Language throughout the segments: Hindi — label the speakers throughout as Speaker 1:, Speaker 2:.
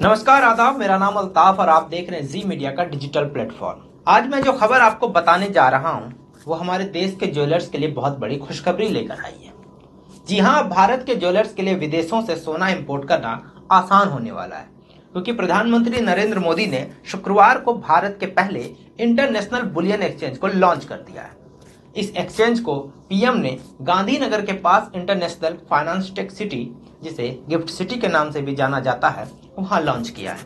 Speaker 1: नमस्कार, आदाब। मेरा नाम अल्ताफ और आप देख रहे हैं जी मीडिया का डिजिटल प्लेटफॉर्म। आज मैं जो खबर आपको बताने जा रहा हूं वो हमारे देश के ज्वेलर्स के लिए बहुत बड़ी खुशखबरी लेकर आई है। जी हां, भारत के ज्वेलर्स के लिए विदेशों से सोना इंपोर्ट करना आसान होने वाला है, क्योंकि प्रधानमंत्री नरेंद्र मोदी ने शुक्रवार को भारत के पहले इंटरनेशनल बुलियन एक्सचेंज को लॉन्च कर दिया है। इस एक्सचेंज को पीएम ने गांधीनगर के पास इंटरनेशनल फाइनेंस टेक सिटी, जिसे गिफ्ट सिटी के नाम से भी जाना जाता है, वहां लॉन्च किया है।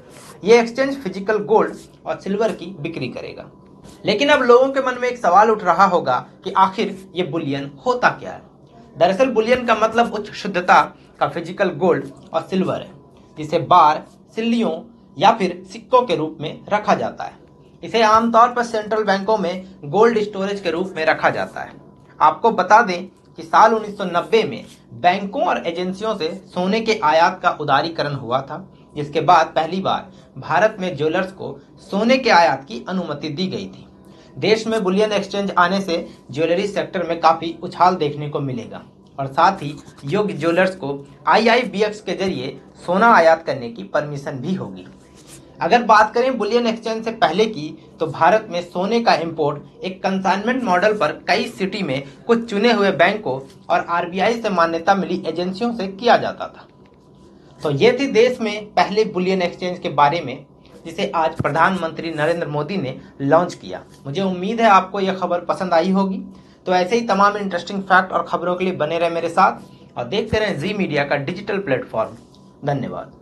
Speaker 1: यह एक्सचेंज फिजिकल गोल्ड और सिल्वर की बिक्री करेगा। लेकिन अब लोगों के मन में एक सवाल उठ रहा होगा कि आखिर ये बुलियन होता क्या है। दरअसल बुलियन का मतलब उच्च शुद्धता का फिजिकल गोल्ड और सिल्वर है, जिसे बार, सिल्लियों या फिर सिक्कों के रूप में रखा जाता है। इसे आमतौर पर सेंट्रल बैंकों में गोल्ड स्टोरेज के रूप में रखा जाता है। आपको बता दें कि साल 1990 में बैंकों और एजेंसियों से सोने के आयात का उदारीकरण हुआ था, जिसके बाद पहली बार भारत में ज्वेलर्स को सोने के आयात की अनुमति दी गई थी। देश में बुलियन एक्सचेंज आने से ज्वेलरी सेक्टर में काफी उछाल देखने को मिलेगा और साथ ही योग्य ज्वेलर्स को आईआईबीएफ के जरिए सोना आयात करने की परमिशन भी होगी। अगर बात करें बुलियन एक्सचेंज से पहले की, तो भारत में सोने का इंपोर्ट एक कंसाइनमेंट मॉडल पर कई सिटी में कुछ चुने हुए बैंकों और आरबीआई से मान्यता मिली एजेंसियों से किया जाता था। तो ये थी देश में पहले बुलियन एक्सचेंज के बारे में, जिसे आज प्रधानमंत्री नरेंद्र मोदी ने लॉन्च किया। मुझे उम्मीद है आपको यह खबर पसंद आई होगी। तो ऐसे ही तमाम इंटरेस्टिंग फैक्ट और खबरों के लिए बने रहे मेरे साथ और देखते रहें जी मीडिया का डिजिटल प्लेटफॉर्म। धन्यवाद।